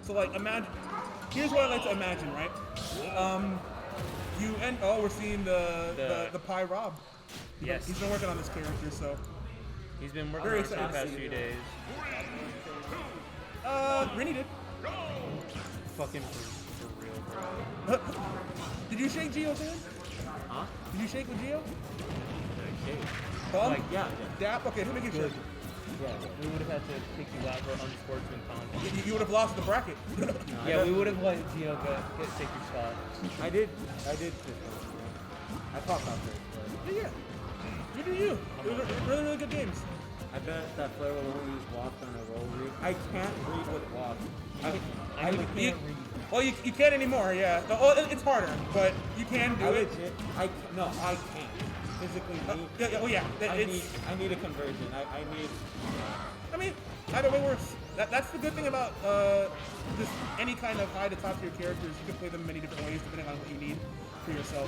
So like imagine, here's what I like to imagine, right? You and we're seeing the Pi Rob. Yes. He's been working on this character, so He's been working Very on it for the excited to past see few it. days. Rennie did. Fucking for real, bro. Did you shake Gio's hand? Huh? Did you shake with Gio? Okay. Bum? Like, yeah. Dap? Okay, let me get Good. sure. Yeah, we would have had to kick you out for unsportsman conduct. You would have lost the bracket. Yeah, we would have let Gio take your shot. I did this one. I popped out first. Yeah. You do you. It was really, really good games. I bet that player will only use walk on a roll read. I can't read with walk. I You- can't you- read. Well, you can't anymore, yeah. Oh, it's harder, but you can do I it. legit, I can't. Physically need. Yeah. I need a conversion. I need. I mean, either way works. That's the good thing about just any kind of high to top tier characters. You can play them many different ways depending on what you need for yourself.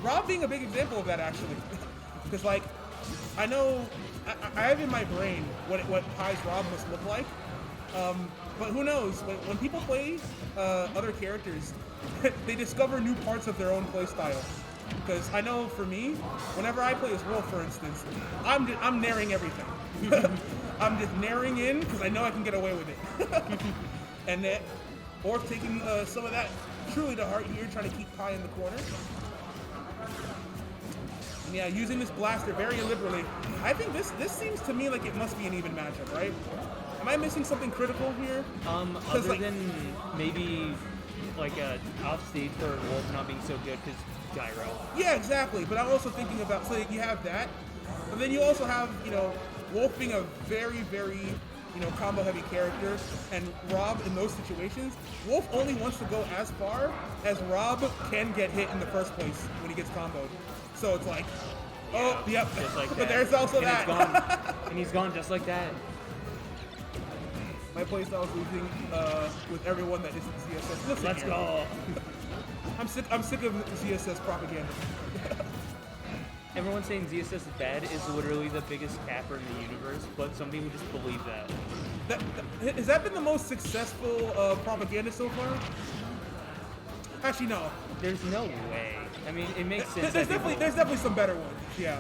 Rob being a big example of that actually, because like I know I have in my brain what Pi's Rob must look like, but who knows when people play other characters, they discover new parts of their own play style. Because I know for me, whenever I play as Wolf, for instance, I'm naring everything. I'm just naring in because I know I can get away with it. And that, or taking some of that truly to heart here, trying to keep Pi in the corner. And yeah, using this blaster very liberally. I think this seems to me like it must be an even matchup, right? Am I missing something critical here? Other like- than maybe like a off stage for Wolf not being so good because gyro. Yeah, exactly. But I'm also thinking about, so you have that, but then you also have, Wolf being a very, very, combo heavy character, and Rob in those situations, Wolf only wants to go as far as Rob can get hit in the first place when he gets comboed. So it's like, oh, yep. Just like that. But there's also and that. He's gone. And he's gone just like that. My playstyle is losing with everyone that isn't CSS. Listen Let's here. go. I'm sick of CSS propaganda. Everyone saying ZSS is bad is literally the biggest capper in the universe, but some people just believe that. Has that been the most successful propaganda so far? Actually, no. There's no way. I mean, it makes sense. There's that people- definitely some better ones. Yeah.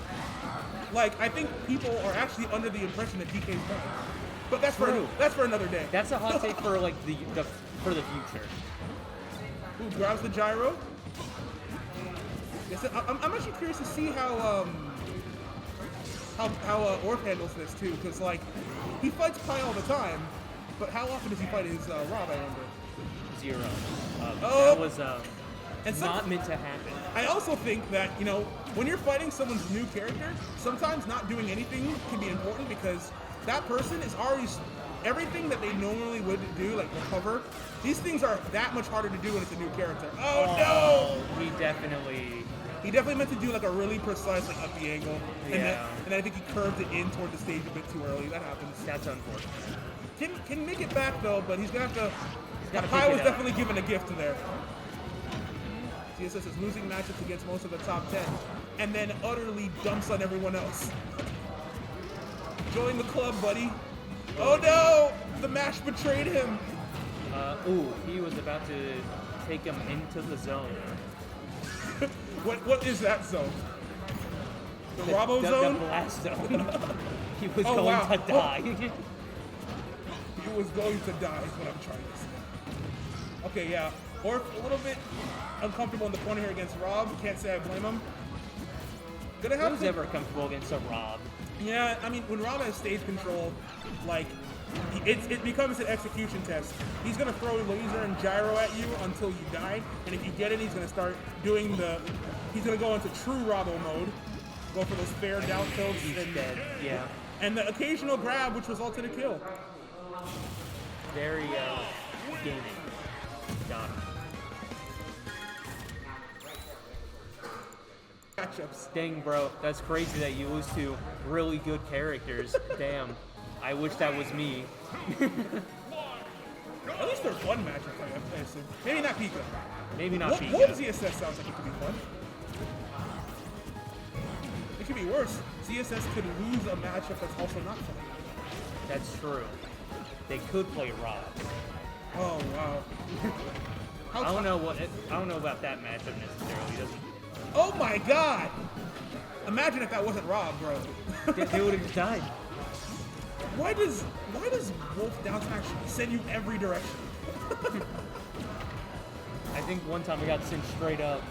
Like I think people are actually under the impression that DK's bad, but that's True. for another day. That's a hot take for like the for the future. Who grabs the gyro? Yes, I'm actually curious to see how Orf handles this too, because like he fights Pi all the time, but how often does he fight his Rob? I wonder. 0. Oh. That was And not meant to happen. I also think that, when you're fighting someone's new character, sometimes not doing anything can be important because that person is already everything that they normally would do, like recover. These things are that much harder to do when it's a new character. Oh no! He definitely. He definitely meant to do like a really precise like up the angle, and Yeah. then I think he curved it in toward the stage a bit too early. That happens. That's unfortunate. Can make it back though, but he's gonna have to. gotta Pi pick was it up. definitely given a gift there. CSS is losing matchups against most of the top 10, and then utterly dumps on everyone else. Join the club, buddy. Oh no! The mash betrayed him. He was about to take him into the zone. What is that zone? The Robo zone? The blast zone. He was Oh, going wow. to die. He was going to die is what I'm trying to say. Okay, yeah. Orf a little bit uncomfortable in the corner here against Rob. Can't say I blame him. Gonna have Who's to. ever comfortable against a Rob? Yeah, I mean, when Rob has stage control, like, it becomes an execution test. He's gonna throw laser and gyro at you until you die, and if you get it, he's gonna start doing he's gonna go into true Robo mode, go for those fair down tilts, He's dead. Yeah. and the occasional grab, which results in a kill. Very gaming. Got him. Matchups. Dang, bro, that's crazy that you lose to really good characters. Damn. I wish that was me. At least there's one matchup, I assume. Maybe not Pika. Maybe not Wolf Pika. ZSS sounds like it could be fun. It could be worse. ZSS could lose a matchup that's also not fun. That's true. They could play Rob. Oh wow. How I don't know about that matchup necessarily. Doesn't Oh my god! Imagine if that wasn't Rob, bro. they would have just died. Why does Wolf down smash send you every direction? I think one time I got sent straight up.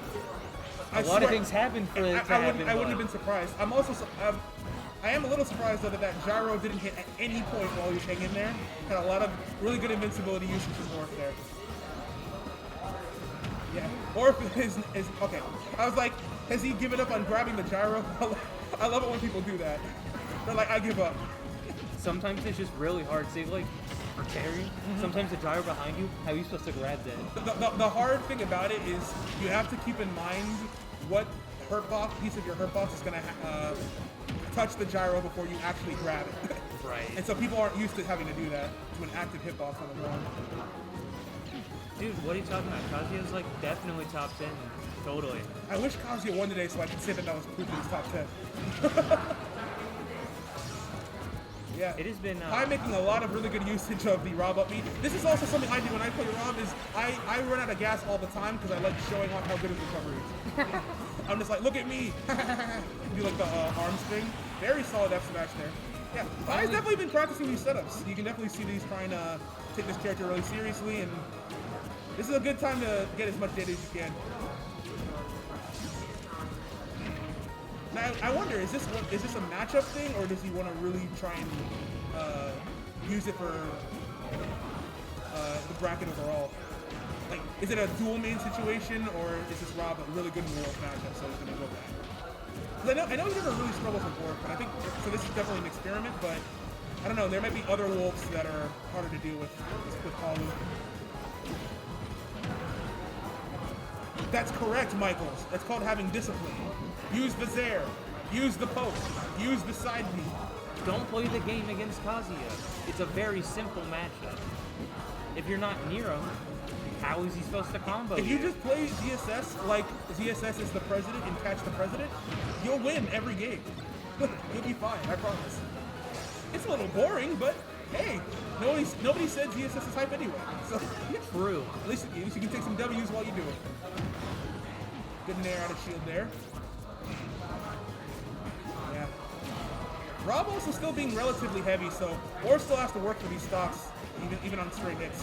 I A lot of swear- things happen for it to I happen. wouldn't have but been surprised. I am a little surprised though that gyro didn't hit at any point while he was hanging there. Had a lot of really good invincibility usage from Orf there. Yeah, Orf is okay. I was like, has he given up on grabbing the gyro? I love it when people do that. They're like, I give up. Sometimes it's just really hard. Say like for carry, sometimes the gyro behind you, how are you supposed to grab that? The hard thing about it is you have to keep in mind what piece of your hurt box is going to touch the gyro before you actually grab it. Right. And so people aren't used to having to do that to an active hitbox on the ground. Dude, what are you talking about? Kazuya's like definitely top 10. Totally. I wish Kazuya won today so I could say that was proof in his top 10. Yeah. It has been. I'm making a lot of really good usage of the Rob up beat. This is also something I do when I play Rob is I run out of gas all the time because I like showing off how good his recovery is. I'm just like, look at me. Do like the arm string. Very solid F smash there. Yeah, Kai's definitely been practicing these setups. You can definitely see that he's trying to take this character really seriously, and this is a good time to get as much data as you can. Now, I wonder, is this a matchup thing, or does he want to really try and use it for the bracket overall? Like, is it a dual main situation, or is this Rob a really good Wolf matchup, so he's going to go back? 'Cause I know he never really struggles with Wolf, but I think, so this is definitely an experiment, but I don't know, there might be other Wolves that are harder to deal with Kalu. That's correct, Michaels. That's called having discipline. Use the Zair. Use the poke. Use the side B. Don't play the game against Kazuya. It's a very simple matchup. If you're not near him, how is he supposed to combo If you just play ZSS like ZSS is the president and catch the president, you'll win every game. You'll be fine, I promise. It's a little boring, but hey, nobody said ZSS is hype anyway. So True. at least you can take some W's while you do it. Good nair out of shield there. Yeah. Rob also still being relatively heavy, so Orf still has to work for these stocks, even on straight hits.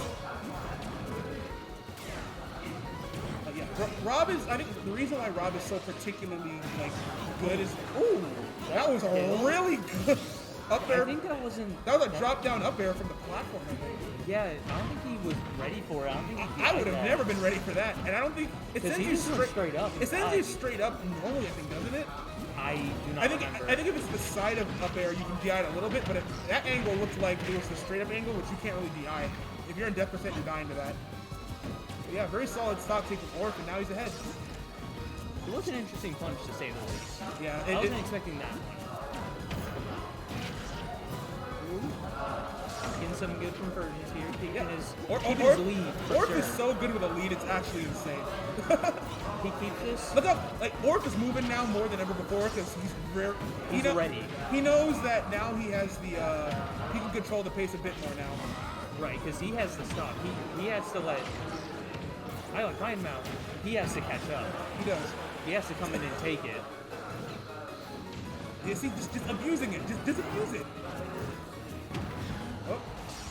But yeah, Rob is. I think the reason why Rob is so particularly like good is. Ooh, that was a really good up I air. think that wasn't. That was a drop down up air from the platform. I think. Yeah, I don't think he was ready for it. I don't think he I would did have that. never been ready for that, and I don't think it 'Cause sends he you just went straight up It sends you and straight up normally, I think, doesn't it? I do not I think remember. if it's the side of up air, you can DI it a little bit, but if that angle looked like it was the straight up angle, which you can't really DI. If you're in death percent, you're dying to that. But yeah, very solid stock take from Orf, and now he's ahead. It was an interesting punch to say the least. Yeah, I wasn't expecting that one. Getting some good conversions here, keeping his, keeping his lead. For Orf sure. is so good with a lead, it's actually insane. He keeps this. Look up, like Orf is moving now more than ever before because He's ready. He knows that now he has the he can control the pace a bit more now. Right, because he has to stop. He has to let. I like Pine Mount. He has to catch up. He does. He has to come in and take it. You see, just abusing it. Just abuse it. Oh,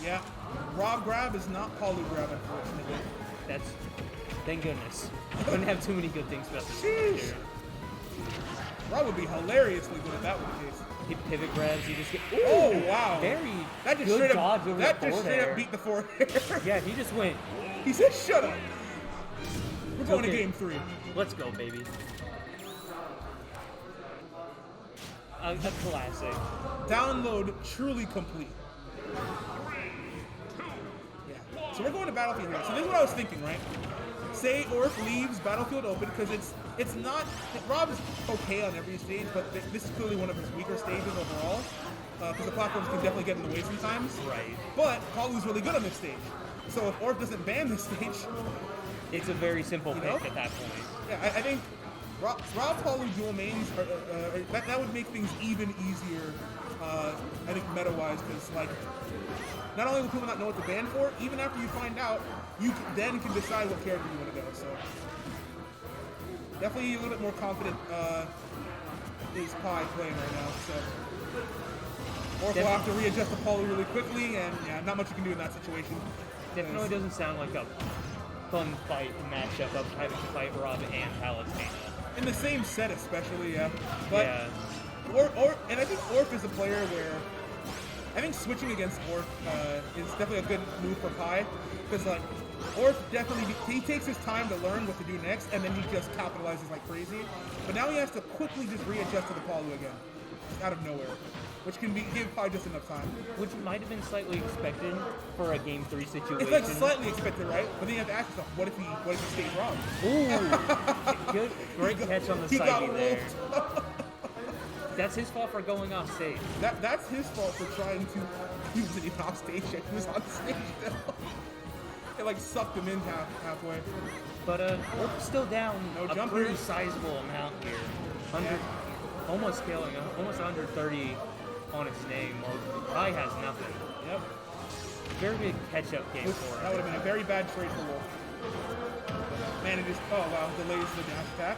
yeah. Rob grab is not Palu grab, unfortunately. That's. Thank goodness. Couldn't have too many good things about this Sheesh. character. Rob would be hilariously good if that were the case. He pivot grabs. He just get. Oh, wow. Very That just good straight dodge up, over that the just forward straight air. up beat the forward. Yeah, he just went. He said, "Shut up." We're going to Okay. game 3. Let's go, baby. A classic. Download truly complete. Yeah. So we're going to Battlefield here. So this is what I was thinking, right? Say Orf leaves Battlefield open because it's not. Rob is okay on every stage, but this is clearly one of his weaker stages overall. Because the platforms can definitely get in the way sometimes. Right. But Kalu's really good on this stage. So if Orf doesn't ban this stage, It's a very simple You pick know? at that point. yeah, I think Rob Kalu dual mains that would make things even easier I think meta-wise, because like not only will people not know what to ban for, even after you find out, you then can decide what character you want to go. So definitely a little bit more confident is Pi playing right now. So Orc will have to readjust the poly really quickly, and yeah, not much you can do in that situation. Definitely doesn't sound like a fun fight matchup of having to fight Rob and Palutena. In the same set, especially, yeah. But Yeah. And I think Orc is a player where I think switching against Orc is definitely a good move for Pi, because like Orc definitely he takes his time to learn what to do next, and then he just capitalizes like crazy. But now he has to quickly just readjust to the Palu again, just out of nowhere, which can give Pi just enough time. Which might have been slightly expected for a Game 3 situation. It's like slightly expected, right? But then you have to ask yourself, what if he stays wrong? Ooh! Good, great catch on the He got side there. wolfed. That's his fault for going off stage. That's his fault for trying to. He wasn't even off stage yet. He was on stage still. It like sucked him in halfway. But Orc's still down No a jumper. pretty sizable amount here. Almost scaling, almost 130 on his name. While Pi has nothing. Yep. Very big catch-up game for That him. would have been a very bad trade for Wolf. Man, it just delays the dash attack.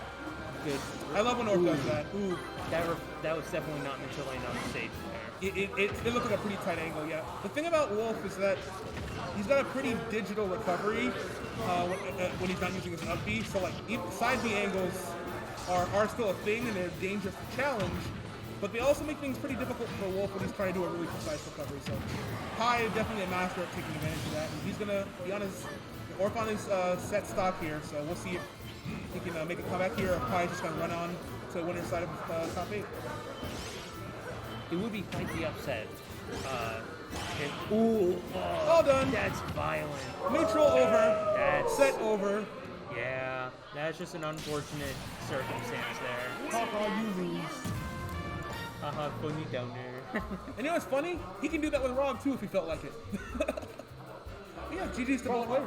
Good. I love when Orc does that. Ooh. That was definitely not meant to land on the stage there. It looked at a pretty tight angle, yeah. The thing about Wolf is that he's got a pretty digital recovery when he's not using his up B. So like side B angles are still a thing and they're dangerous to challenge, but they also make things pretty difficult for Wolf when he's trying to do a really precise recovery. So Pi is definitely a master at taking advantage of that, and he's gonna be on his Orc on his set stock here. So we'll see if he can make a comeback here, or Pi is just gonna run on to the winner's side of top 8. It would be quite the upset. Ooh, All done. That's violent. Neutral over. That's Set over. Yeah, that's just an unfortunate circumstance there. Haha, you lose. Haha, funny downer. And you know what's funny? He can do that with Rob too if he felt like it. Yeah, GG's to both players.